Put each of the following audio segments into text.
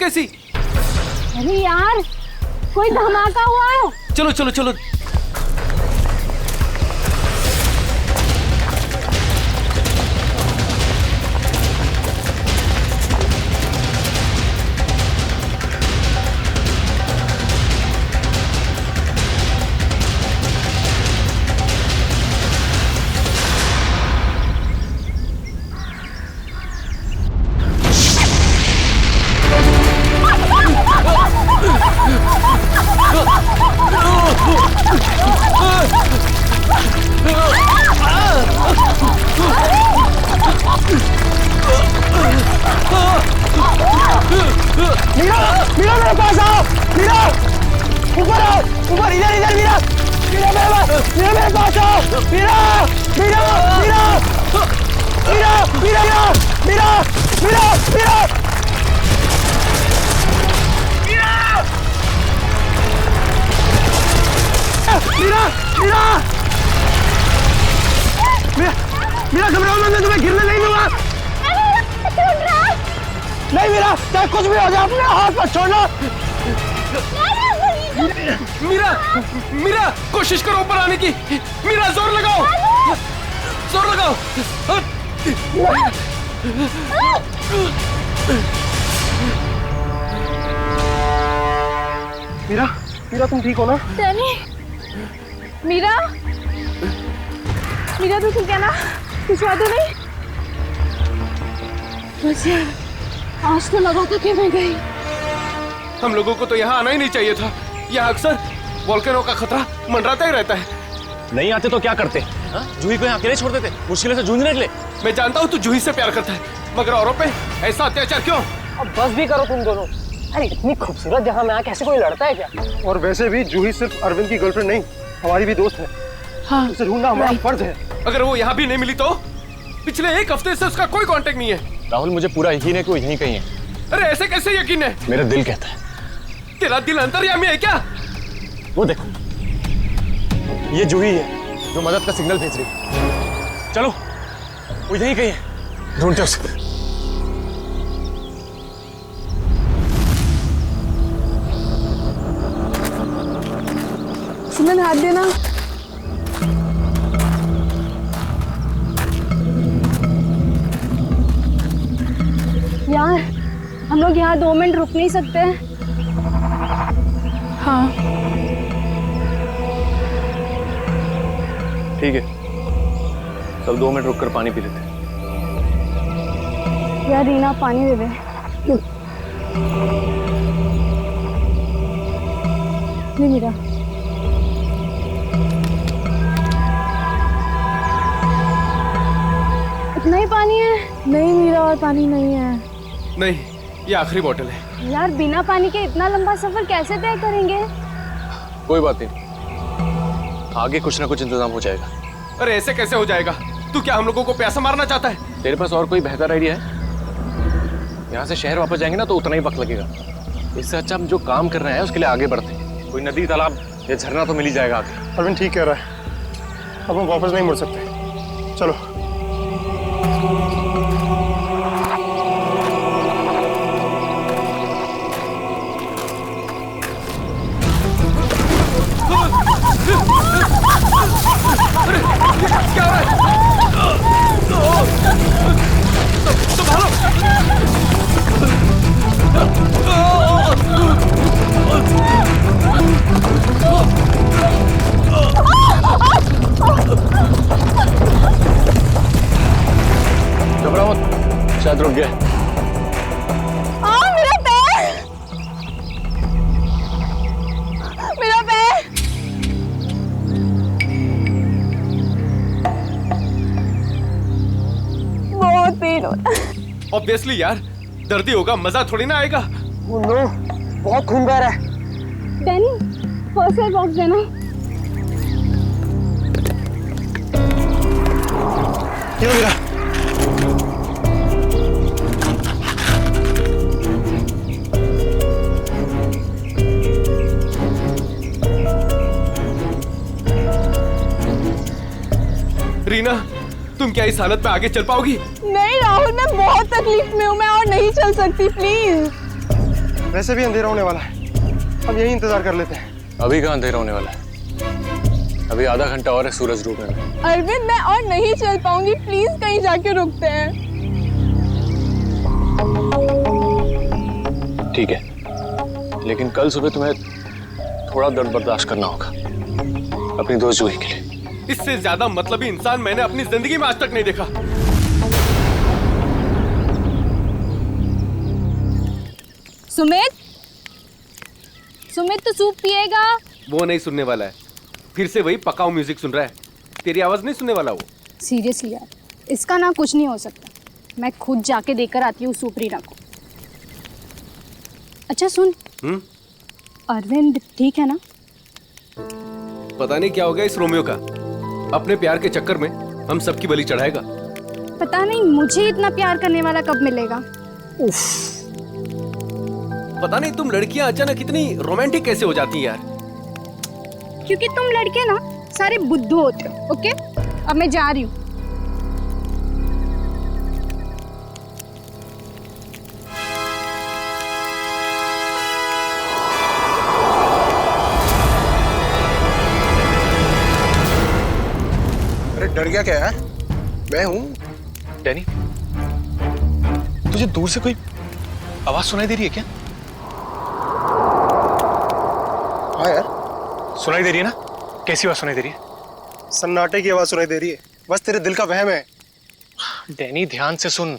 कैसी? अरे यार कोई धमाका हुआ है। चलो चलो चलो। मीरा, मीरा मेरे पास आओ। मीरा ऊपर आओ, ऊपर इधर इधर। मीरा, मीरा मेरे पास आओ। मीरा, मीरा, मीरा, मीरा, मीरा, मीरा, मीरा, मीरा, मीरा, मीरा, मीरा, मीरा घबराओ मत, मैं तुम्हें गिरने नहीं दूंगा। नहीं मीरा, चाहे कुछ भी हो जाए अपने हाथ पर छोड़ना। मीरा, मीरा कोशिश करो ऊपर आने की। मीरा जोर लगाओ, जोर लगाओ। मीरा, मीरा तुम ठीक हो ना? डैनी, मीरा, मीरा तू ठीक है ना? कुछ बात तो नहीं? बस यार आज तो लगा था कि मैं गई। हम लोगों को तो यहाँ आना ही नहीं चाहिए था। यहाँ अक्सर वोल्केनो का खतरा मंडराता ही रहता है। नहीं आते तो क्या करते? जूही को यहाँ अकेले छोड़ देते, मुश्किल से जूझने के लिए। मैं जानता हूँ तू जूही से प्यार करता है, मगर औरों पे ऐसा अत्याचार क्यों? अब बस भी करो तुम दोनों। अरे इतनी खूबसूरत जगह में आके ऐसे कोई लड़ता है क्या? और वैसे भी जूही सिर्फ अरविंद की गर्लफ्रेंड नहीं, हमारी भी दोस्त है। हाँ, उसे ढूंढना हमारा फर्ज है। अगर वो यहाँ भी नहीं मिली तो? पिछले एक हफ्ते से उसका कोई कांटेक्ट नहीं है। राहुल मुझे पूरा यकीन है कि वो यहीं कहीं है। अरे ऐसे कैसे यकीन है? मेरा दिल कहता है। तेरा दिल अंतर्यामी है क्या? वो देखो, ये जूही है जो मदद का सिग्नल भेज रही है। चलो, वो यहीं कहीं है, ढूंढते उसे। सुमन हाथ देना। यार हम लोग यहाँ 2 मिनट रुक नहीं सकते? हाँ ठीक है, चल 2 मिनट रुक कर पानी पी लेते। यार रीना पानी दे दे। नहीं मीरा, इतना ही पानी है? नहीं मीरा और पानी नहीं है। नहीं, ये आखिरी बोतल है। यार बिना पानी के इतना लंबा सफर कैसे तय करेंगे? कोई बात नहीं, आगे कुछ ना कुछ इंतजाम हो जाएगा। अरे ऐसे कैसे हो जाएगा? तू क्या हम लोगों को प्यासा मारना चाहता है? तेरे पास और कोई बेहतर आइडिया है? यहाँ से शहर वापस जाएंगे ना तो उतना ही वक्त लगेगा। इससे अच्छा हम जो काम कर रहे हैं उसके लिए आगे बढ़ते हैं। कोई नदी, तालाब या झरना तो मिल ही जाएगा आगे। अरविंद ठीक कह रहा है, अब हम वापस नहीं मुड़ सकते। चलो। क्या हो रहा है? घबराओ मत, शायद रुक गया। मेरा पैर, मेरा पैर। बहुत पेन हो रहा है। ऑब्वियसली यार, दर्द ही होगा, मजा थोड़ी ना आएगा। ओह नो, बहुत खून बह रहा है। डैनी, फर्स्ट एड बॉक्स देना। ये मेरा। रीना, तुम क्या इस हालत में आगे चल पाओगी? नहीं राहुल, मैं बहुत तकलीफ में हूँ, मैं और नहीं चल सकती, प्लीज। वैसे भी अंधेरा होने वाला है, हम यही इंतजार कर लेते हैं। अभी कहाँ अंधेरा होने वाला है? अभी आधा घंटा और है सूरज डूबने में। अरविंद मैं और नहीं चल पाऊंगी, प्लीज कहीं जाके रुकते हैं। ठीक है, लेकिन कल सुबह तुम्हें थोड़ा दर्द बर्दाश्त करना होगा अपनी दोस्त जूही के लिए। इससे ज्यादा मतलबी इंसान मैंने अपनी जिंदगी में आज तक नहीं देखा। सुमित, सुमित तो सूप पिएगा। वो नहीं सुनने वाला है, फिर से वही पकाऊ म्यूजिक सुन रहा है। तेरी आवाज नहीं सुनने वाला वो। सीरियसली यार, इसका ना कुछ नहीं हो सकता। मैं खुद जाके देकर आती हूँ सुप्रीना को। अच्छा सुन, अरविंद ठीक है ना? पता नहीं क्या हो गया इस रोमियो का, अपने प्यार के चक्कर में हम सबकी बलि चढ़ाएगा। पता नहीं मुझे इतना प्यार करने वाला कब मिलेगा। उफ। पता नहीं तुम लड़कियां अचानक इतनी रोमांटिक कैसे हो जाती हैं यार। क्योंकि तुम लड़के ना सारे बुद्धू होते हो। ओके, अब मैं जा रही हूँ। अरे डर गया क्या यार? मैं हूँ। डैनी, तुझे दूर से कोई आवाज सुनाई दे रही है क्या? हाँ यार, सुनाई दे रही है ना? कैसी आवाज सुनाई दे रही है? सन्नाटे की आवाज सुनाई दे रही है। बस तेरे दिल का वहम है। डैनी ध्यान से सुन,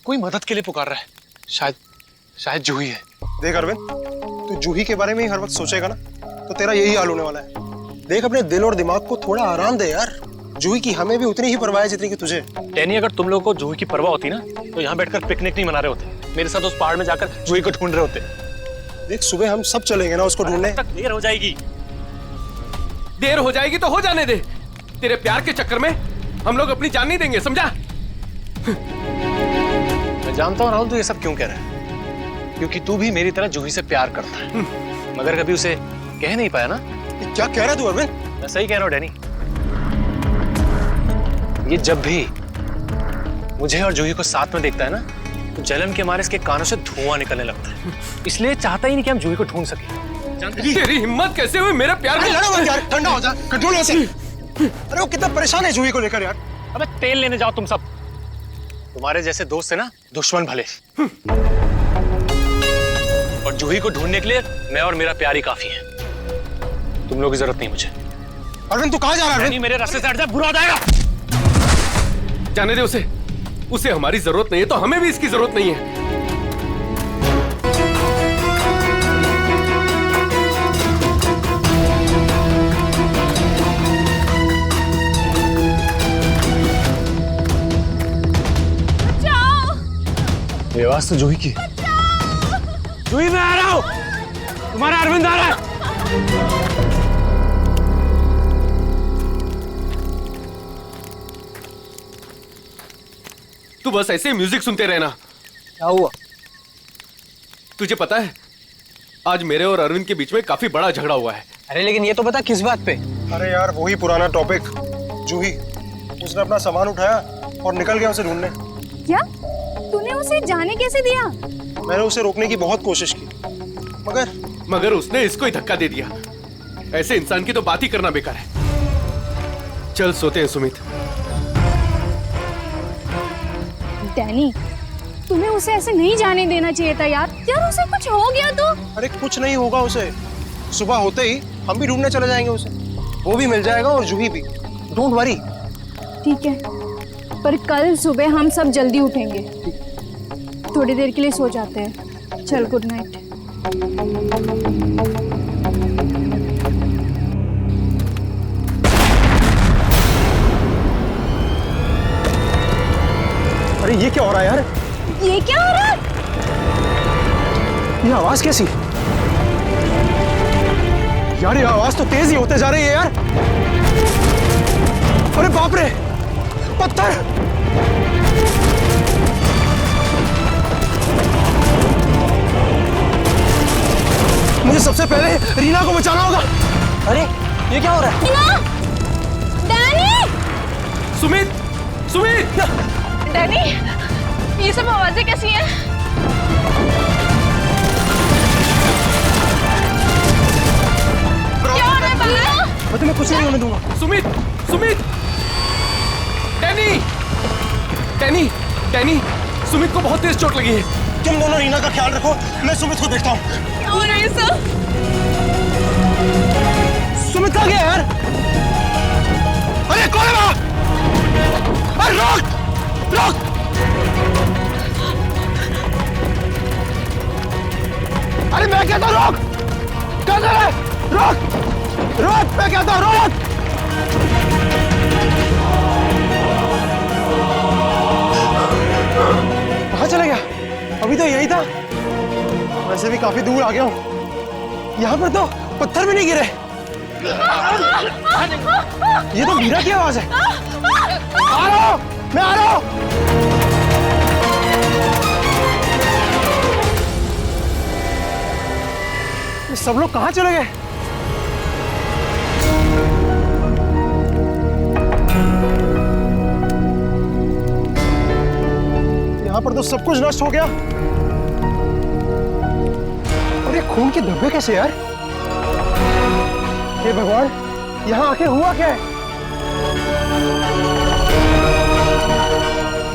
कोई मदद के लिए पुकार रहा है। शायद जूही है। देख अरविंद, तू जूही के बारे में ही हर वक्त सोचेगा ना तो तेरा यही हाल होने वाला है। देख अपने दिल और दिमाग को थोड़ा आराम दे यार। जूही की हमें भी उतनी ही परवाह है जितनी की तुझे। डैनी, अगर तुम लोगों को जूही की परवाह होती ना तो यहाँ बैठकर पिकनिक नहीं मना रहे होते, मेरे साथ उस पहाड़ में जाकर जूही को ढूंढ रहे होते। देख सुबह हम सब चलेंगे ना उसको ढूंढने। तक देर हो जाएगी। देर हो जाएगी तो हो जाने दे। तेरे प्यार के चक्कर में हम लोग अपनी जान नहीं देंगे, समझा? मैं जानता हूँ राहुल तू ये सब क्यों कह रहा है, क्योंकि तू भी मेरी तरह जूही से प्यार करता है, मगर कभी उसे कह नहीं पाया ना। ये क्या कह रहा है तू अरविंद? मैं सही कह रहा हूँ डैनी। ये जब भी मुझे और जूही को साथ में देखता है ना तो जलन के मारे इसके कानों से धुआं निकलने लगता है, इसलिए चाहता ही नहीं कि हम जूही को ढूंढ सके। तेरी हिम्मत कैसे हुई मेरे प्यार अरे में? लड़ो मत यार, ठंडा हो जा, कंट्रोल से। अरे वो कितना परेशान है जूही को लेकर यार। अबे तेल लेने जाओ तुम सब, तुम्हारे जैसे दोस्त है ना दुश्मन भले। और जूही को ढूंढने के लिए मैं और मेरा प्यार ही काफी है, तुम लोगों की जरूरत नहीं मुझे। अरविंद तू कहाँ जा रहा है? नहीं, मेरे रास्ते से हट जा, बुरा हो जाएगा। जाने दे उसे हमारी जरूरत नहीं है तो हमें भी इसकी जरूरत नहीं है। ये आवाज तो जूही की। जूही मैं आ रहा हूं, तुम्हारा अरविंद आ रहा है। तू बस ऐसे ही म्यूजिक सुनते रहना। क्या हुआ? तुझे पता है आज मेरे और अरविंद के बीच में काफी बड़ा झगड़ा हुआ है। अरे लेकिन ये तो बता किस बात पे? अरे यार वही पुराना टॉपिक, जूही। उसने अपना सामान उठाया और निकल गया उसे ढूंढने। क्या? तूने उसे जाने कैसे दिया? मैंने उसे रोकने की बहुत कोशिश की, मगर उसने इसको ही धक्का दे दिया। ऐसे इंसान की तो बात ही करना बेकार है। चल सोते हैं सुमित। डैनी, तुम्हें उसे ऐसे नहीं जाने देना चाहिए था यार। यार उसे कुछ हो गया तो? अरे कुछ नहीं होगा उसे। सुबह होते ही हम भी ढूंढने चले जाएंगे उसे। वो भी मिल जाएगा और जूही भी। Don't worry. ठीक है, पर कल सुबह हम सब जल्दी उठेंगे। थोड़ी देर के लिए सो जाते हैं। चल गुड नाइट। अरे ये क्या हो रहा है यार? ये क्या हो रहा है? ये आवाज कैसी? यार ये आवाज तो तेज ही होते जा रही है यार। अरे बाप रे, पत्थर! मुझे सबसे पहले रीना को बचाना होगा। अरे ये क्या हो रहा है? डैनी! सुमित! डैनी, ये सब आवाजें कैसी हैं? तुम्हें कुछ नहीं होने दूंगा। Sumit, Sumit, Danny, Danny, Danny, Sumit को बहुत तेज चोट लगी है। तुम दोनों रीना का ख्याल रखो, मैं सुमित को देखता हूँ। और ऐसा सुमित कहाँ गया यार? अरे कौन है वहाँ? अरे रोक, रोक! अरे मैं कहता हूँ रोक! क्या कर रहा है? रोक! रोक! मैं कहता हूँ रोक! कहाँ चला गया? अभी तो यही था। वैसे भी काफी दूर आ गया हूँ। यहाँ पर तो पत्थर भी नहीं गिरे। ये तो मीरा की आवाज है। आ रहा हूँ, मैं आ रहा हूँ। ये सब लोग कहाँ चले गए? यहाँ पर तो सब कुछ नष्ट हो गया। और ये खून के धब्बे कैसे यार? हे भगवान, यहाँ आके हुआ क्या है?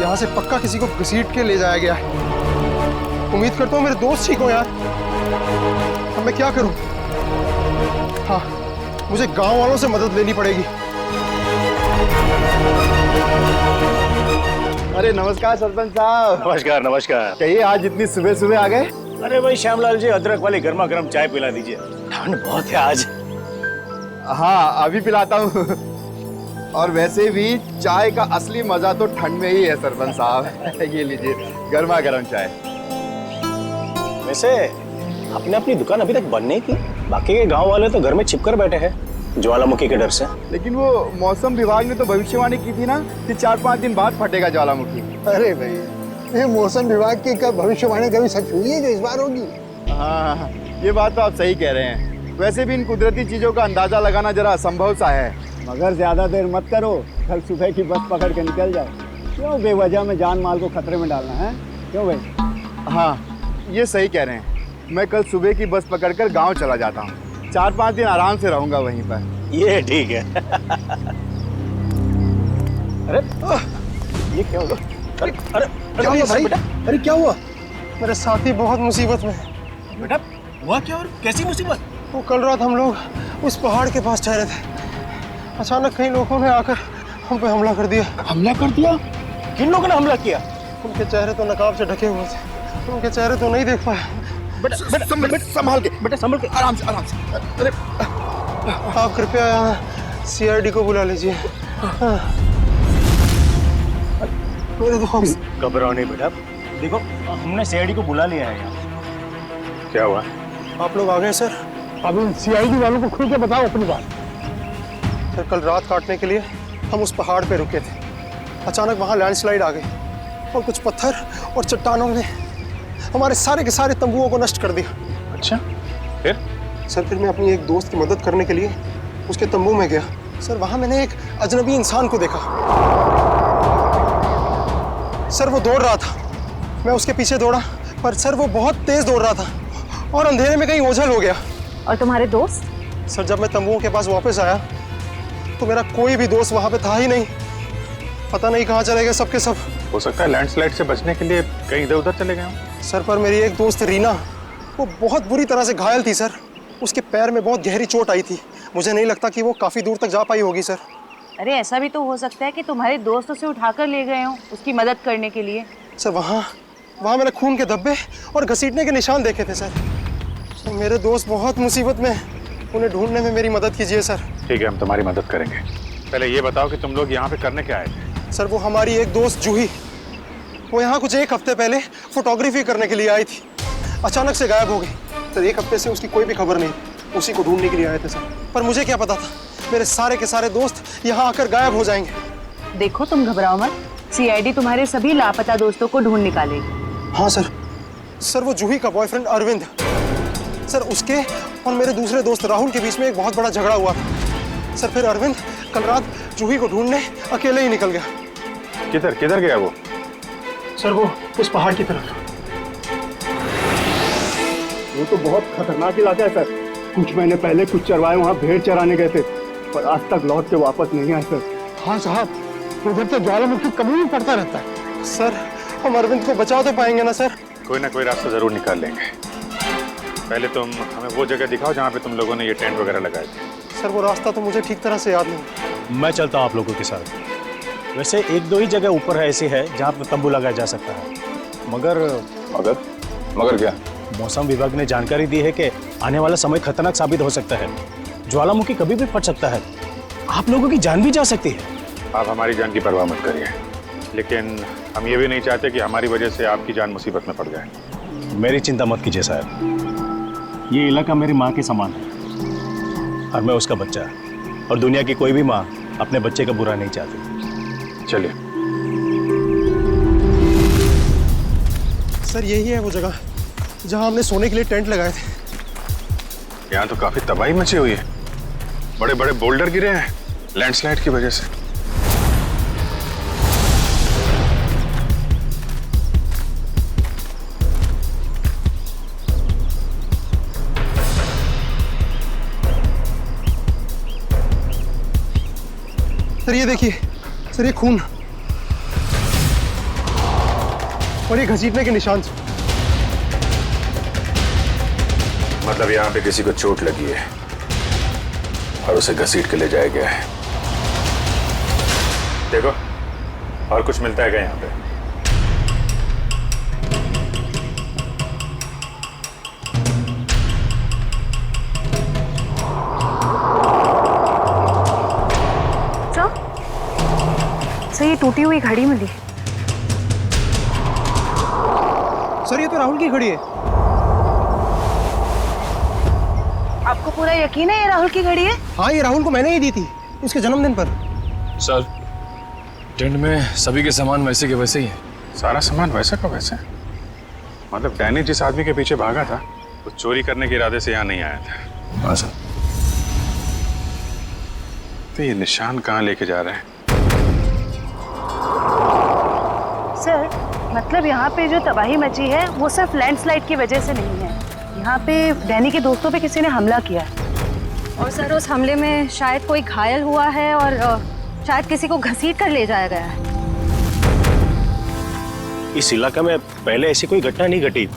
यहाँ से पक्का किसी को घसीट के ले जाया गया है। उम्मीद करता हूँ मेरे दोस्त ठीक हो यार। अब मैं क्या करूँ? हाँ, मुझे गांव वालों से मदद लेनी पड़ेगी। अरे नमस्कार सरपंच साहब। नमस्कार नमस्कार। कहिए, आज इतनी सुबह सुबह आ गए? अरे भाई श्यामलाल जी, अदरक वाली गर्मा गर्म चाय पिला दीजिए, ठंड बहुत है आज। हाँ, अभी पिलाता हूँ। और वैसे भी चाय का असली मजा तो ठंड में ही है सरपंच साहब। ये लीजिए गर्मा गर्म चाय। वैसे आपने अपनी दुकान अभी तक बंद नहीं की? बाकी के गांव वाले तो घर में छिपकर बैठे हैं ज्वालामुखी के डर से। लेकिन वो मौसम विभाग ने तो भविष्यवाणी की थी ना कि 4-5 दिन बाद फटेगा ज्वालामुखी। अरे भाई, ये मौसम विभाग की कब भविष्यवाणी कभी सच हुई है जो इस बार होगी? हाँ, ये बात तो आप सही कह रहे हैं। वैसे भी इन कुदरती चीजों का अंदाजा लगाना जरा असंभव सा है। मगर ज्यादा देर मत करो, कल सुबह की बस पकड़ के निकल जाओ। क्यों बेवजह में जान माल को खतरे में डालना है? क्यों भाई? हाँ, ये सही कह रहे हैं। मैं कल सुबह की बस पकड़कर गांव चला जाता हूँ। 4-5 दिन आराम से रहूंगा वहीं पर। ये ठीक है। अरे ये क्या हुआ? अरे अरे क्या हुआ भाई? अरे क्या हुआ? मेरे साथी बहुत मुसीबत में है। बेटा हुआ क्या और कैसी मुसीबत? वो कल रात हम लोग उस पहाड़ के पास ठहरे थे। अचानक कई लोगों ने आकर हम पे हमला कर दिया। हमला कर दिया? किन लोगों ने हमला किया? उनके चेहरे तो नकाब से ढके हुए थे, उनके चेहरे तो नहीं देख पाए। बेटा संभाल के, आराम से। अरे आप कृपया यहाँ CID को बुला लीजिए। मेरे दोस्त। घबराओ नहीं बेटा, देखो हमने CID को बुला लिया है यहाँ। क्या हुआ? आप लोग आ गए सर? अब उन CID वालों को खुल के बताओ अपनी बात। सर, कल रात काटने के लिए हम उस पहाड़ पे रुके थे। अचानक वहाँ लैंडस्लाइड आ गई और कुछ पत्थर और चट्टानों ने हमारे सारे के सारे तंबुओं को नष्ट कर दिया। अच्छा, फिर? सर, फिर मैं अपनी एक दोस्त की मदद करने के लिए उसके तंबू में गया। सर, वहाँ मैंने एक अजनबी इंसान को देखा। सर, वो दौड़ रहा था। मैं उसके पीछे दौड़ा, पर सर वो बहुत तेज दौड़ रहा था और अंधेरे में कहीं ओझल हो गया। और तुम्हारे दोस्त? सर, जब मैं तंबुओं के पास वापस आया तो मेरा कोई भी दोस्त वहाँ पे था ही नहीं। पता नहीं कहाँ चले गए सबके सब। हो सकता है लैंडस्लाइड से बचने के लिए कहीं इधर उधर चले गए हों। सर, पर मेरी एक दोस्त रीना, वो बहुत बुरी तरह से घायल थी सर। उसके पैर में बहुत गहरी चोट आई थी। मुझे नहीं लगता कि वो काफ़ी दूर तक जा पाई होगी सर। अरे ऐसा भी तो हो सकता है कि तुम्हारे दोस्त उसे उठाकर ले गए हों उसकी मदद करने के लिए। सर, वहाँ मैंने खून के धब्बे और घसीटने के निशान देखे थे सर। मेरे दोस्त बहुत मुसीबत में हैं। उन्हें ढूंढने में मेरी मदद कीजिए सर। ठीक है, हम तुम्हारी मदद करेंगे। पहले ये बताओ कि तुम लोग यहाँ पे करने क्या आए थे? सर, वो हमारी एक दोस्त जूही, वो यहाँ कुछ 1 हफ्ते पहले फोटोग्राफी करने के लिए आई थी। अचानक से गायब हो गई। सर, 1 हफ्ते से उसकी कोई भी खबर नहीं। उसी को ढूंढने के लिए आए थे सर। पर मुझे क्या पता था मेरे सारे के सारे दोस्त यहाँ आकर गायब हो जाएंगे। देखो तुम घबराओ मत, CID तुम्हारे सभी लापता दोस्तों को ढूंढ निकालेगी। हाँ सर। सर, वो जूही का बॉयफ्रेंड अरविंद, सर उसके और मेरे दूसरे दोस्त राहुल के बीच में एक बहुत बड़ा झगड़ा हुआ था। सर, फिर अरविंद कल रात जूही को ढूंढने अकेले ही निकल गया। किधर गया वो? सर, वो उस पहाड़ की तरफ। वो तो बहुत खतरनाक इलाका है सर। कुछ महीने पहले कुछ चरवाहे वहाँ भेड़ चराने गए थे। पर आज तक लौट के वापस नहीं आए सर। हाँ साहब, उधर तो ज्वालामुखी कभी भी पड़ता रहता है। सर, हम अरविंद को बचा तो पाएंगे ना सर? कोई ना कोई रास्ता जरूर निकाल लेंगे। पहले तुम हमें वो जगह दिखाओ जहाँ पे तुम लोगों ने ये टेंट वगैरह लगाए थे। सर, वो रास्ता तो मुझे ठीक तरह से याद नहीं। मैं चलता हूँ आप लोगों के साथ। वैसे 1-2 ही जगह ऊपर है ऐसी है जहाँ पे तंबू लगाया जा सकता है, मगर क्या? मौसम विभाग ने जानकारी दी है कि आने वाला समय खतरनाक साबित हो सकता है। ज्वालामुखी कभी भी फट सकता है, आप लोगों की जान भी जा सकती है। आप हमारी जान की परवाह मत करिए, लेकिन हम ये भी नहीं चाहते कि हमारी वजह से आपकी जान मुसीबत में पड़ जाए। मेरी चिंता मत कीजिए साहब, ये इलाका मेरी माँ के समान है और मैं उसका बच्चा, और दुनिया की कोई भी माँ अपने बच्चे का बुरा नहीं चाहती। चलिए। सर, यही है वो जगह जहाँ हमने सोने के लिए टेंट लगाए थे। यहाँ तो काफी तबाही मची हुई है, बड़े बड़े बोल्डर गिरे हैं लैंडस्लाइड की वजह से। सर, ये देखिए सर, ये खून और ये घसीटने के निशान। मतलब यहाँ पे किसी को चोट लगी है और उसे घसीट के ले जाया गया है। देखो, और कुछ मिलता है क्या यहाँ पे? सर, ये टूटी हुई घड़ी मिली। सर, ये तो राहुल की घड़ी है। आपको पूरा यकीन है ये राहुल की घड़ी है? हाँ, ये राहुल को मैंने ही दी थी उसके जन्मदिन पर। सर, टेंट में सभी के सामान वैसे के वैसे ही है। सारा सामान वैसा का वैसा? मतलब डैनी जिस आदमी के पीछे भागा था वो चोरी करने के इरादे से यहाँ नहीं आया था। हाँ सर। तो ये निशान कहाँ लेके जा रहे हैं? सर, मतलब यहाँ पे जो तबाही मची है वो सिर्फ लैंडस्लाइड की वजह से नहीं है। यहाँ पे डैनी के दोस्तों पे किसी ने हमला किया है। और सर, उस हमले में शायद कोई घायल हुआ है और शायद किसी को घसीट कर ले जाया गया है। इस इलाके में पहले ऐसी कोई घटना नहीं घटी।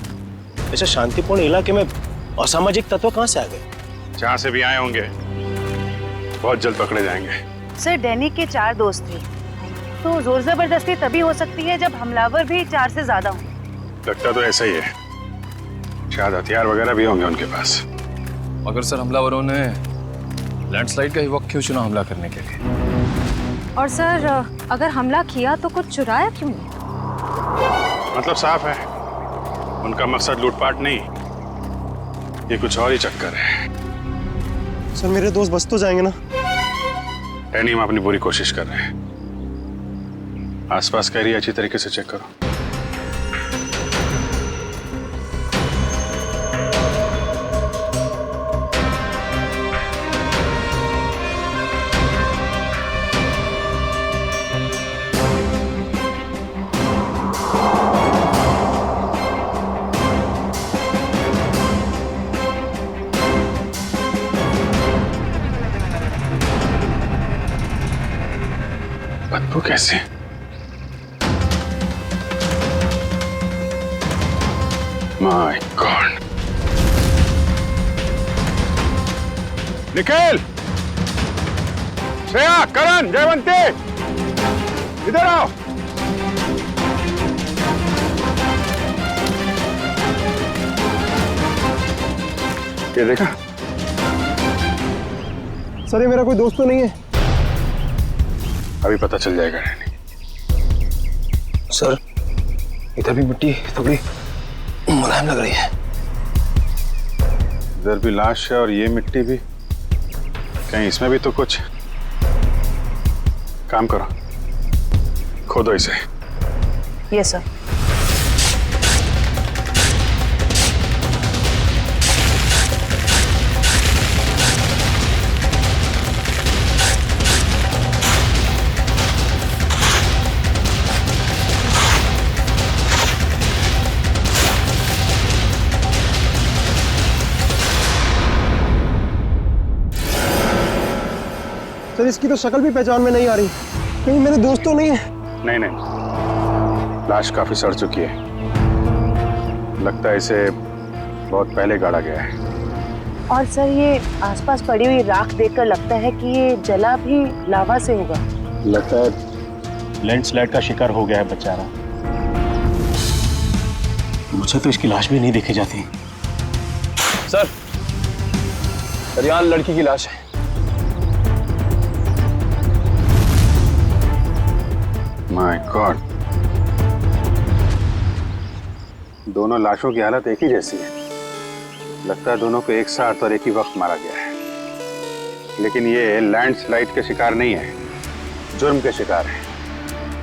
ऐसे शांतिपूर्ण इलाके में असामाजिक तत्व कहाँ से आ गए? जहाँ से भी आए होंगे बहुत जल्द पकड़े जाएंगे। सर, डैनी के 4 दोस्त थे, तो जोर जबरदस्ती तभी हो सकती है जब हमलावर भी 4 से ज्यादा हों। लगता तो ऐसा ही है, शायद हथियार वगैरह भी होंगे उनके पास। मगर सर, हमलावरों ने लैंडस्लाइड का ही वक्त क्यों चुना हमला करने के लिए? और सर, अगर हमला किया तो कुछ चुराया क्यों नहीं? मतलब साफ है, उनका मकसद लूटपाट नहीं, ये कुछ और ही चक्कर है। सर, मेरे दोस्त बच तो जाएंगे ना? डैनी, हम अपनी पूरी कोशिश कर रहे हैं। आसपास का एरिया अच्छी तरीके से चेक करो। बदबू कैसे? My God! निखिल, श्रेया, करण, जयवंती, इधर आओ। ये देखा? सर, ये मेरा कोई दोस्त तो नहीं है? अभी पता चल जाएगा डैनी। सर, इधर भी मिट्टी थोड़ी मुलायम लग रही है। इधर भी लाश है और ये मिट्टी भी। कहीं इसमें भी तो कुछ। काम करो, खोदो इसे। Yes sir. सर इसकी तो शक्ल भी पहचान में नहीं आ रही, कहीं मेरे दोस्त तो नहीं है? नहीं नहीं, लाश काफी सड़ चुकी है। लगता है इसे बहुत पहले गाड़ा गया है। और सर ये आसपास पड़ी हुई राख देखकर लगता है कि ये जला भी लावा से होगा। लगता है लैंडस्लाइड का शिकार हो गया है बेचारा। मुझे तो इसकी लाश भी नहीं देखी जाती। सर यहाँ लड़की की लाश है। माय गॉड, दोनों लाशों की हालत एक ही जैसी है। लगता है दोनों को एक साथ और एक ही वक्त मारा गया है। लेकिन ये लैंडस्लाइड के शिकार नहीं है, जुर्म के शिकार है।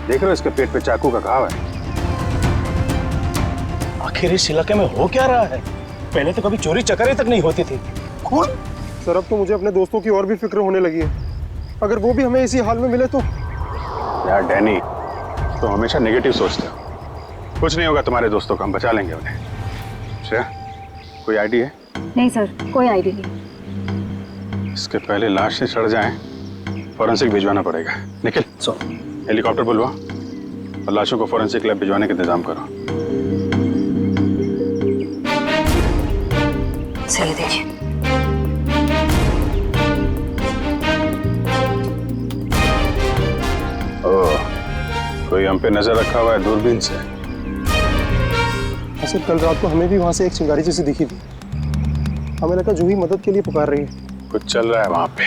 देख रहे हो इसके पेट पे चाकू का घाव है। आखिर इस इलाके में हो क्या रहा है? पहले तो कभी चोरी चकारी तक नहीं होती थी। कौन? सर अब तो मुझे अपने दोस्तों की और भी फिक्र होने लगी है। अगर वो भी हमें इसी हाल में मिले तो। यार डैनी, तो हमेशा नेगेटिव सोचते हो। कुछ नहीं होगा तुम्हारे दोस्तों को, हम बचा लेंगे उन्हें। श्रेया, कोई आईडी है? नहीं सर, कोई आईडी नहीं। इसके पहले लाश से सड़ जाए, फॉरेंसिक भिजवाना पड़ेगा। निखिल, हेलीकॉप्टर बुलवा और लाशों को फॉरेंसिक लैब भिजवाने का इंतजाम करो। सही देखिए। कोई हम पे नजर रखा हुआ है दूरबीन से। सर कल रात को हमें भी वहां से एक चिंगारी जैसी दिखी थी। हमें लगा जूही मदद के लिए पुकार रही है। कुछ चल रहा है वहां पे,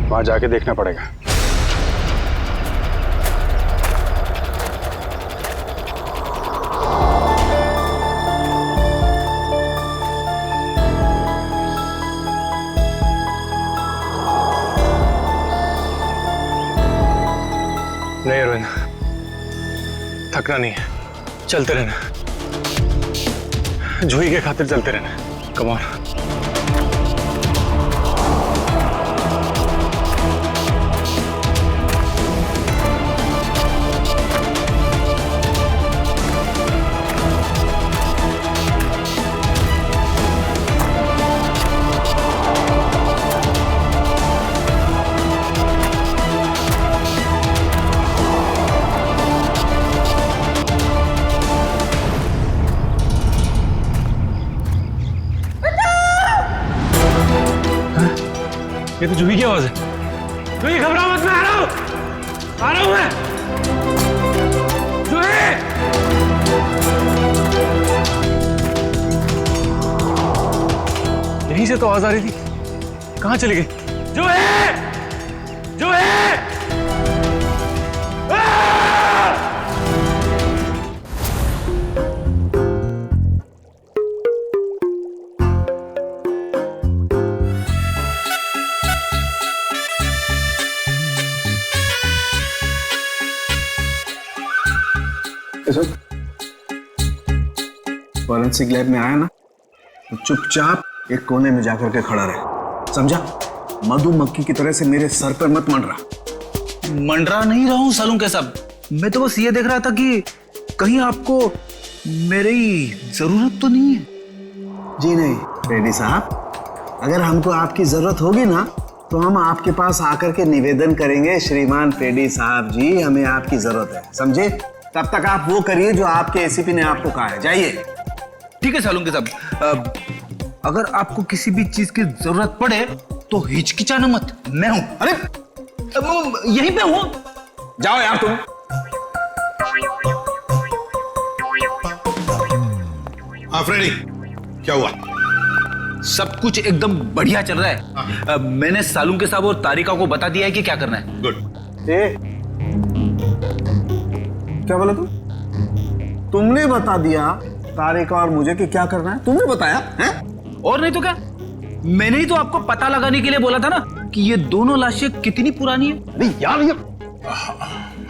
वहां जाके देखना पड़ेगा। नहीं अरविंद, थकना नहीं है, चलते रहना। जूही के खातिर चलते रहना। Come on. ये तो जूही की आवाज है। जूही घबराओ मत, मैं आ रहा हूं मैं। जूही! यहीं से तो आवाज आ रही थी, कहां चली गई? जूही! जूही! फॉरेंसिक लैब में आया ना तो चुपचाप एक कोने में जाकर के खड़ा रहे, समझा? मधुमक्खी की तरह से मेरे सर पर मत मंडरा। मंडरा नहीं रहा हूं सालून के साहब, मैं तो बस ये देख रहा था कि कहीं आपको मेरी जरूरत तो नहीं है। जी नहीं रेड्डी साहब, अगर हमको आपकी जरूरत होगी ना तो हम आपके पास आकर के निवेदन करेंगे, श्रीमान रेड्डी साहब जी हमें आपकी जरूरत है, समझे? तब तक आप वो करिए जो आपके एसीपी ने आपको कहा है, जाइए। ठीक है सालून के साहब, अगर आपको किसी भी चीज की जरूरत पड़े तो हिचकिचाना मत, मैं हूं। अरे यहीं पे हूं, जाओ यार तुम। हाँ फ्रेडी, क्या हुआ? सब कुछ एकदम बढ़िया चल रहा है। मैंने सालून के साहब और तारिका को बता दिया है कि क्या करना है। गुड। क्या बोला तुमने बता दिया तारिका और मुझे कि क्या करना है? तुमने बताया है? और नहीं तो क्या, मैंने ही तो आपको पता लगाने के लिए बोला था ना कि ये दोनों लाशें कितनी पुरानी है। अरे यार ये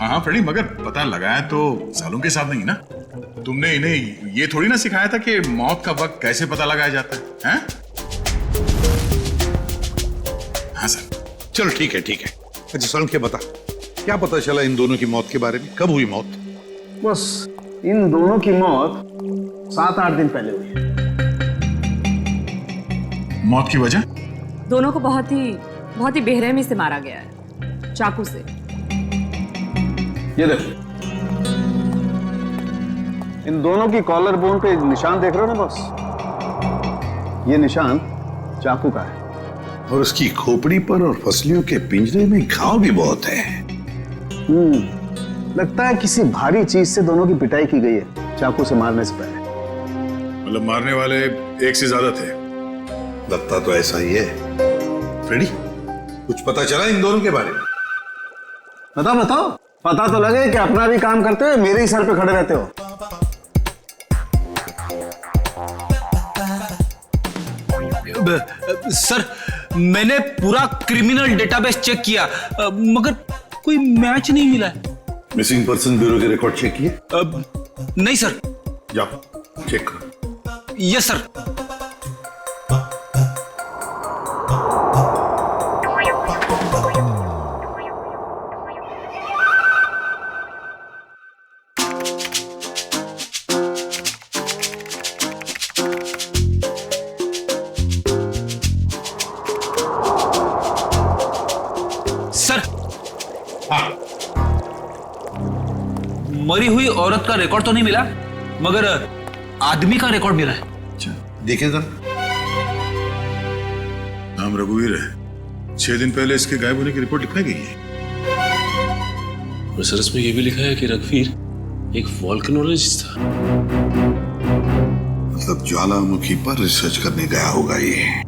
हाँ फ्रेडी, मगर पता लगाया तो सालों के साथ नहीं ना। तुमने इन्हें ये थोड़ी ना सिखाया था कि मौत का वक्त कैसे पता लगाया जाता है, हैं? हाँ सर, चलो ठीक है ठीक है। अच्छा सालों के बता, क्या पता चला इन दोनों की मौत के बारे में? कब हुई मौत? बस इन दोनों की मौत 7-8 दिन पहले हुई। मौत की वजह? दोनों को बहुत ही बहुत ही बेरहमी से मारा गया है, चाकू से। ये देखो, इन दोनों की कॉलर बोन पे निशान देख रहे हो ना बॉस? ये निशान चाकू का है। और उसकी खोपड़ी पर और फसलियों के पिंजरे में घाव भी बहुत है। लगता है किसी भारी चीज से दोनों की पिटाई की गई है चाकू से मारने से पहले। मतलब मारने वाले एक से ज्यादा थे? लगता तो ऐसा ही है। फ्रेडी, कुछ पता चला इन दोनों के बारे में? बताओ, पता तो लगे कि अपना भी काम करते हो, मेरे ही सर पे खड़े रहते हो। सर, मैंने पूरा क्रिमिनल डेटाबेस चेक किया, मगर कोई मैच नहीं मिला है। मिसिंग पर्सन ब्यूरो के रिकॉर्ड चेक किए? नहीं सर। जाओ चेक करो। Yes sir. मरी हुई औरत का रिकॉर्ड तो नहीं मिला, मगर आदमी का रिकॉर्ड मिला है। अच्छा, देखिए जरा। नाम रघुवीर है। 6 दिन पहले इसके गायब होने की रिपोर्ट लिखाई गई है। और सर इसमें यह भी लिखा है कि रघुवीर एक वोल्केनोलॉजिस्ट था। मतलब ज्वालामुखी पर रिसर्च करने गया होगा ये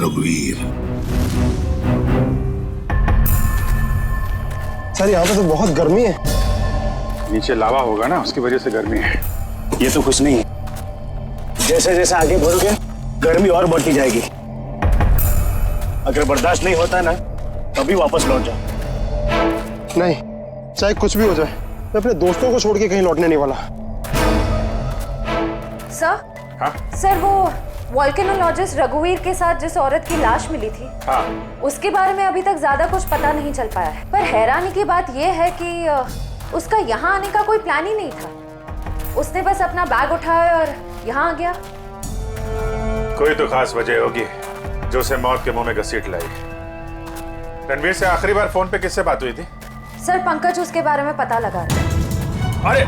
रघुवीर। सर यहाँ पे तो बहुत गर्मी है। नीचे लावा होगा ना, उसकी वजह से गर्मी है। ये तो कुछ नहीं, जैसे जैसे आगे बढ़ोगे गर्मी और बढ़ती जाएगी। अगर बर्दाश्त नहीं होता ना, तभी वापस लौट जाओ। नहीं, चाहे कुछ भी हो जाए, मैं अपने दोस्तों को छोड़ के कहीं लौटने नहीं वाला। सर? हाँ? सर, वो वोल्केनोलॉजिस्ट रघुवीर के साथ जिस औरत की लाश मिली थी, हाँ, उसके बारे में अभी तक ज्यादा कुछ पता नहीं चल पाया है। पर हैरानी की बात यह है कि उसका यहाँ आने का कोई प्लान ही नहीं था। उसने बस अपना बैग उठाया और यहाँ आ गया। कोई तो खास वजह होगी जो उसे मौत के मुंह में घसीट लाई। रणवीर से आखिरी बार फोन पे किससे बात हुई थी? सर, पंकज उसके बारे में पता लगा रहा है। अरे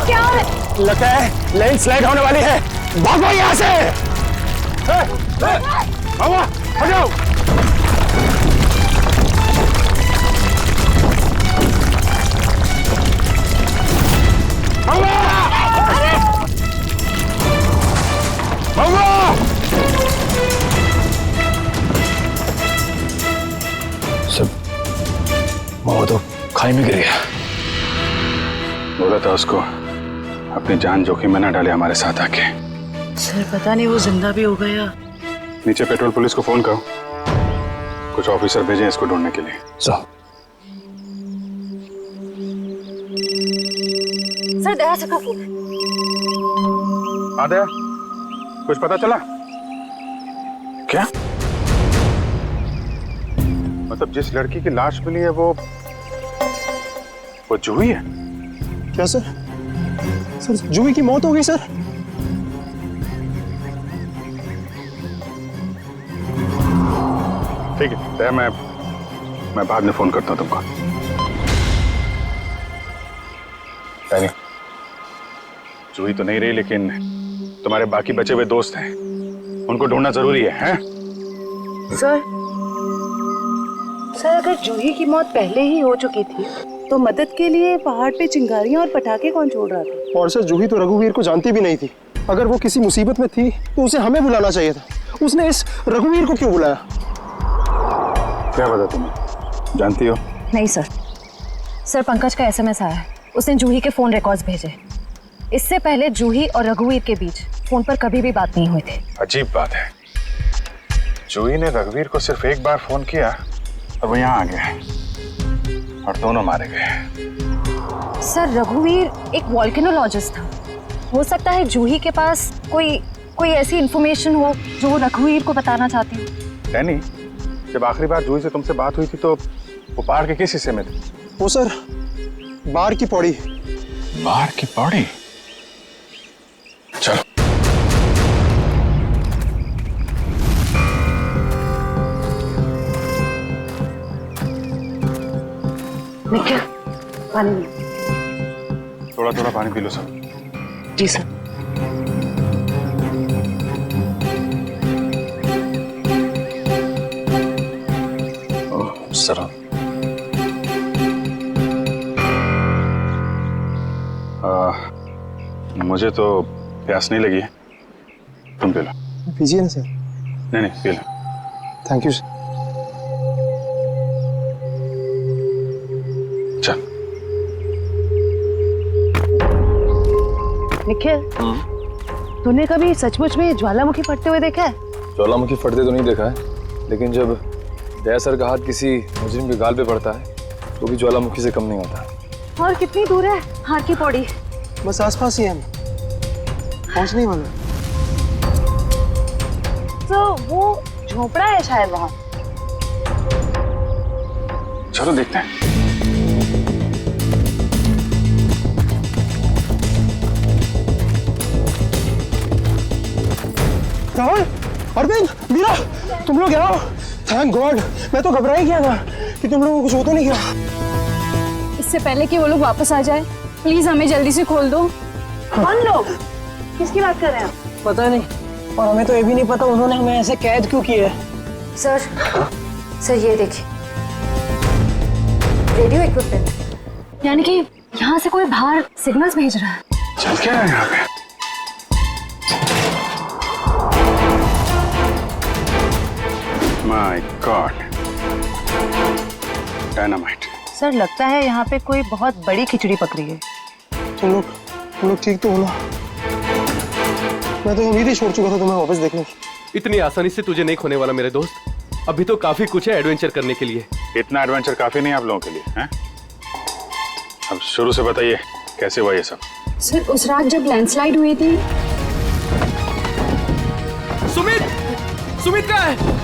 क्या है? लगता है लैंडस्लाइड होने वाली है। भागो यहाँ से। हटाओ। सब वो तो खाई में गिर गया। बोला था उसको अपनी जान जोखिम में न डाले हमारे साथ आके। सर, पता नहीं वो जिंदा भी हो गया। नीचे पेट्रोल पुलिस को फोन करो, कुछ ऑफिसर भेजें इसको ढूंढने के लिए। सर, दया से का फोन। हाँ दया, कुछ पता चला क्या? मतलब जिस लड़की की लाश मिली है वो जूही है? क्या सर? सर, जूही की मौत हो गई सर। ठीक है दया, मैं बाद में फोन करता हूँ तुमको। जूही तो नहीं रही, लेकिन तुम्हारे बाकी बचे हुए दोस्त हैं, उनको ढूंढना जरूरी है, हैं? सर, अगर जूही की मौत पहले ही हो चुकी थी तो मदद के लिए पहाड़ पे चिंगारियां और पटाखे कौन छोड़ रहा था? और सर, जूही तो रघुवीर को जानती भी नहीं थी। अगर वो किसी मुसीबत में थी तो उसे हमें बुलाना चाहिए था। उसने इस रघुवीर को क्यों बुलाया? क्या पता तुम्हें, जानती हो? नहीं सर, पंकज का SMS आया है। उसने जूही के फोन रिकॉर्ड्स भेजे। इससे पहले जूही और रघुवीर के बीच फोन पर कभी भी बात नहीं हुई थी। अजीब बात है, जूही ने रघुवीर को सिर्फ एक बार फोन किया और वो यहाँ आ गया और दोनों मारे गए। सर, रघुवीर एक वोल्केनोलॉजिस्ट था। हो सकता है जूही के पास कोई ऐसी इंफॉर्मेशन हो जो वो रघुवीर को बताना चाहती हो। डैनी, जब आखिरी बार जूही से तुमसे बात हुई थी तो वो पहाड़ के किस हिस्से में थे? वो सर, बाहर की पौड़ी। बाहर की पौड़ी? चलो। निखिल पानी लो। थोड़ा थोड़ा पानी पी लो सब। जी सर। सर मुझे तो प्यास नहीं लगी है, तुम पी लो। पीजिए ना सर। नहीं नहीं P low. Thank you sir. चल। निखिल तूने कभी सचमुच में ज्वालामुखी फटते हुए देखा है? ज्वालामुखी फटते तो नहीं देखा है, लेकिन जब दया सर का हाथ किसी मुजरिम के गाल पे पड़ता है तो भी ज्वालामुखी से कम नहीं होता। और कितनी दूर है हार की पौड़ी? बस आसपास ही है, हम पहुंचने वाले। तो वो झोपड़ा है शायद वहाँ। चलो देखते हैं। राहुल, अरविंद, मीरा, तुम लोग यहाँ? थैंक गॉड, मैं तो घबरा ही गया था कि तुम लोगों को कुछ हो तो नहीं गया। इससे पहले कि वो लोग वापस आ जाए, प्लीज हमें जल्दी से खोल दो। कौन लोग? किसकी बात कर रहे हैं? पता नहीं, और हमें तो ये भी नहीं पता उन्होंने हमें ऐसे कैद क्यों किया है। सर ये देखिए, रेडियो इक्विपमेंट। यानी कि यहाँ से कोई बाहर सिग्नल्स भेज रहा है। चल क्या है यहाँ पे? My God, dynamite. सर लगता है यहाँ पे कोई बहुत बड़ी खिचड़ी पकड़ी है। तुम लोग ठीक तो हो ना? मैं तो उम्मीद ही छोड़ चुका था तुम्हें वापस देखने की। इतनी आसानी से तुझे नहीं खोने वाला मेरे दोस्त। अभी तो काफी कुछ है एडवेंचर करने के लिए। इतना एडवेंचर काफी नहीं है आप लोगों के लिए, हैं? अब शुरू से बताइए कैसे हुआ ये सब? सर उस रात जब लैंडस्लाइड हुई थी। सुमित कहाँ है?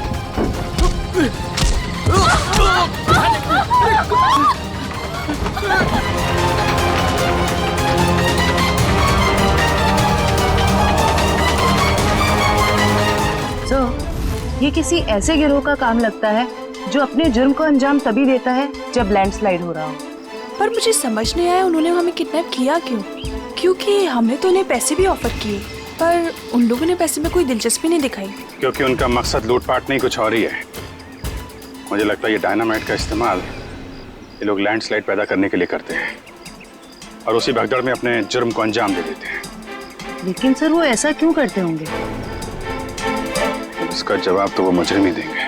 तो ये किसी ऐसे गिरोह का काम लगता है जो अपने जुर्म को अंजाम तभी देता है जब लैंडस्लाइड हो रहा हो। पर मुझे समझ नहीं आया उन्होंने हमें किडनैप किया क्यों? क्योंकि हमने तो उन्हें पैसे भी ऑफर किए, पर उन लोगों ने पैसे में कोई दिलचस्पी नहीं दिखाई। क्योंकि उनका मकसद लूटपाट नहीं, कुछ और ही है। मुझे लगता है ये डायनामाइट का इस्तेमाल ये लोग लैंडस्लाइड पैदा करने के लिए करते हैं और उसी भगदड़ में अपने जुर्म को अंजाम दे देते हैं। लेकिन सर वो ऐसा क्यों करते होंगे? इसका जवाब तो वो मुजरिम ही देंगे।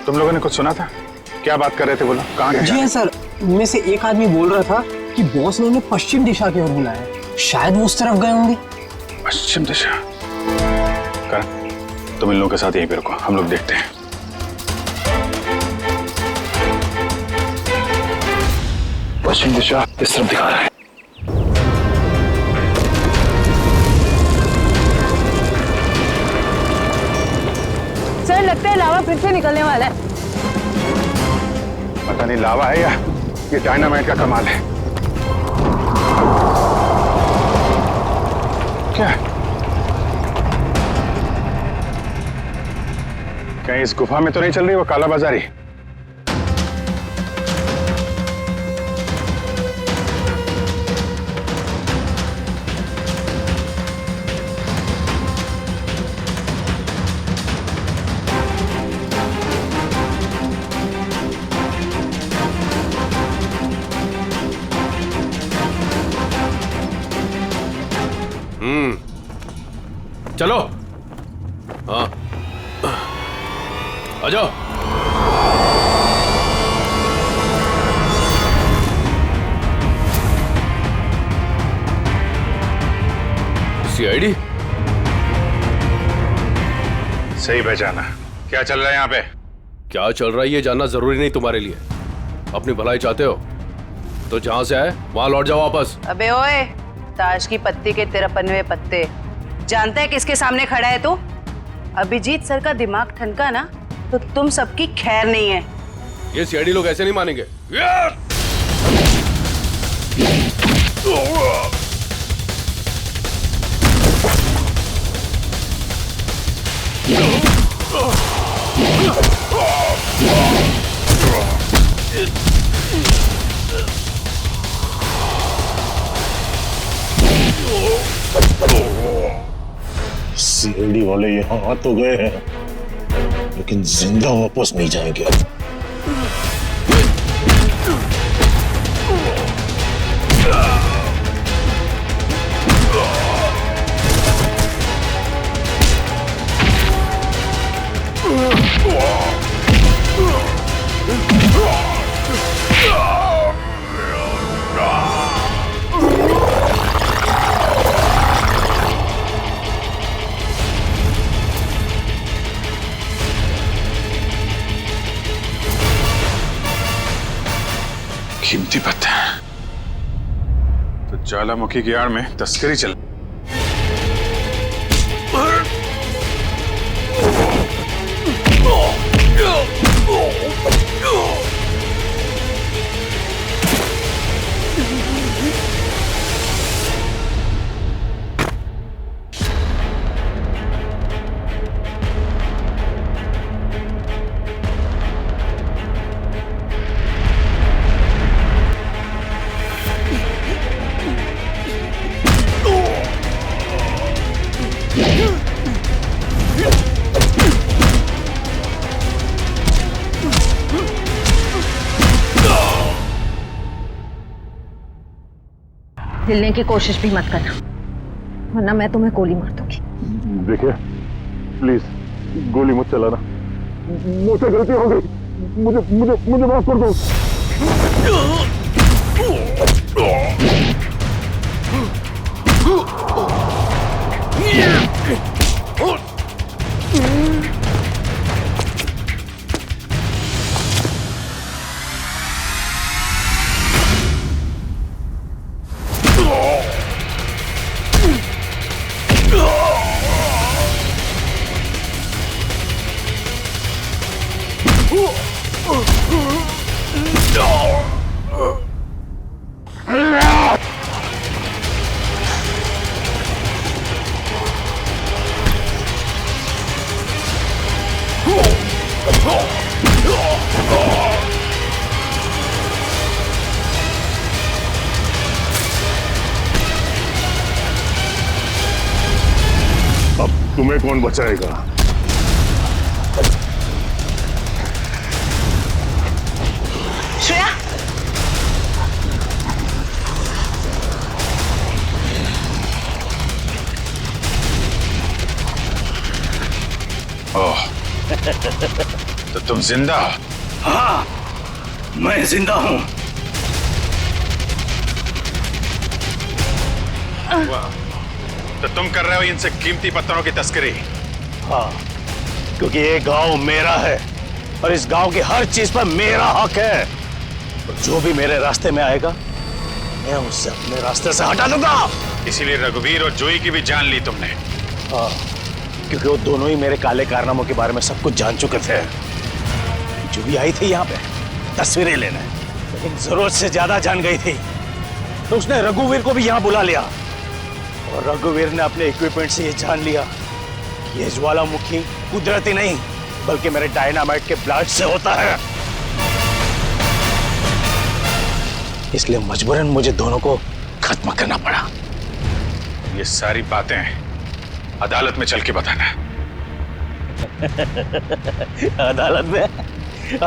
तुम लोगों ने कुछ सुना था? क्या बात कर रहे थे, बोलो कहाँ गए? जी हाँ सर, उनमें से एक आदमी बोल रहा था कि बॉस ने उन्हें पश्चिम दिशा की ओर बुलाया। शायद वो उस तरफ गए होंगे। पश्चिम दिशा? करण, तुम इन लोगों के साथ यहीं पे रुको, हम लोग देखते हैं। पश्चिम दिशा इस तरफ दिखा रहा है। सर लगता है लावा फिर से निकलने वाला है। पता नहीं लावा है या ये डायनामाइट का कमाल है। क्या कहीं इस गुफा में तो नहीं चल रही वो काला बाजारी? चलो। हाँ आ जाओ। सीआईडी सही पहचाना। क्या चल रहा है यहाँ पे? क्या चल रहा है ये जानना जरूरी नहीं तुम्हारे लिए। अपनी भलाई चाहते हो तो जहां से आए वहां लौट जाओ वापस। अबे ओए, ताश की पत्ती के 53 पत्ते। जानता है किसके सामने खड़ा है तू? अभिजीत सर का दिमाग ठनका ना तो तुम सबकी खैर नहीं है। ये सीआईडी लोग ऐसे नहीं मानेंगे। दिल्ली वाले यहाँ आ तो गए हैं, लेकिन जिंदा वापस नहीं जाएंगे। कीमती पत्थर तो ज्वालामुखी की आड़ में तस्करी चल। हिलने की कोशिश भी मत करना, वरना मैं तुम्हें गोली मार दूंगी। देखिए प्लीज गोली मत चलाना, मुझसे गलती हो गई, मुझे मुझे मुझे माफ कर दो। अब तुम्हें कौन बचाएगा? श्रेया, ओह, तो तुम जिंदा? हाँ, मैं जिंदा हूं। तो तुम कर रहे हो इनसे कीमती पत्थरों की तस्करी? हाँ, क्योंकि ये गांव मेरा है और इस गांव की हर चीज पर मेरा हक है। और जो भी मेरे रास्ते में आएगा मैं उससे अपने रास्ते से हटा दूंगा। इसीलिए रघुवीर और जोई की भी जान ली तुमने? हाँ, क्योंकि वो दोनों ही मेरे काले कारनामों के बारे में सब कुछ जान चुके थे। जो भी आई थी यहाँ पे तस्वीरें लेने, लेकिन जरूरत से ज्यादा जान गई थी, तो उसने रघुवीर को भी यहाँ बुला लिया। और रघुवीर ने अपने इक्विपमेंट से ये जान लिया कि ये ज्वालामुखी कुदरती नहीं बल्कि मेरे डायनामाइट के ब्लास्ट से होता है। इसलिए मजबूरन मुझे दोनों को खत्म करना पड़ा। ये सारी बातें अदालत में चल के बताना।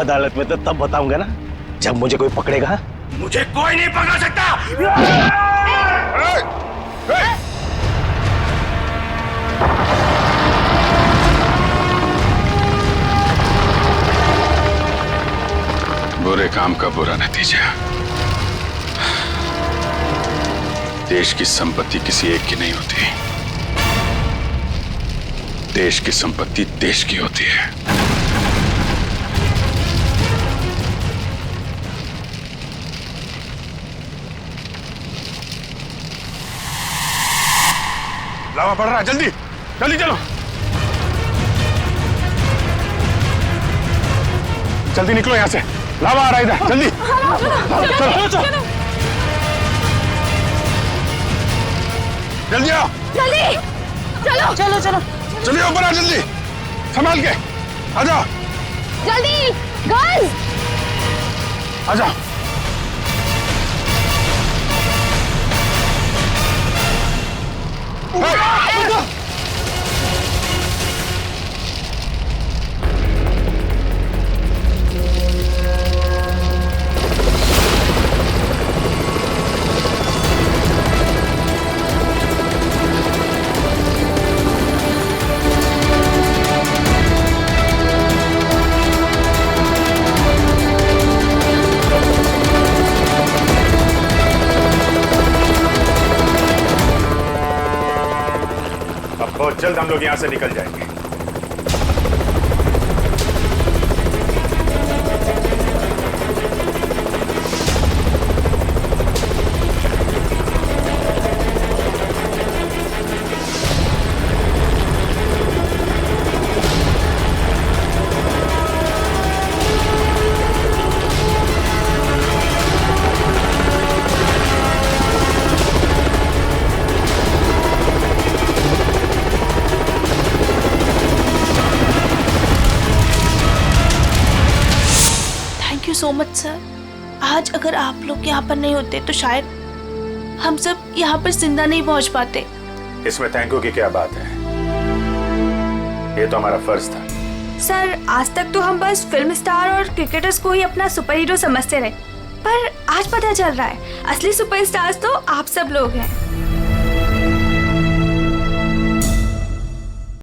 अदालत में तो तब बताऊंगा ना जब मुझे कोई पकड़ेगा। मुझे कोई नहीं पकड़ सकता। बुरे काम का बुरा नतीजा। देश की संपत्ति किसी एक की नहीं होती, देश की संपत्ति देश की होती है। लावा पड़ रहा है, जल्दी जल्दी चलो, जल्दी निकलो यहां से, लावा आ रहा है इधर, जल्दी चलो चलो जल्दी आओ, जल्दी चलो चलो चलो जल्दी ऊपर आ, जल्दी संभाल के आ जाओ, जल्दी गर्ल्स आ जाओ। जल्द हम लोग यहाँ से निकल जाएंगे। Thank you so much sir. आज अगर आप लोग यहाँ पर नहीं होते तो शायद हम सब यहाँ पर जिंदा नहीं पहुँच पाते। इसमें थैंक यू की क्या बात है, ये तो हमारा फर्ज था। सर आज तक तो हम बस फिल्म स्टार और क्रिकेटर्स को ही अपना सुपर हीरो समझते रहे, पर आज पता चल रहा है असली सुपरस्टार्स तो आप सब लोग हैं।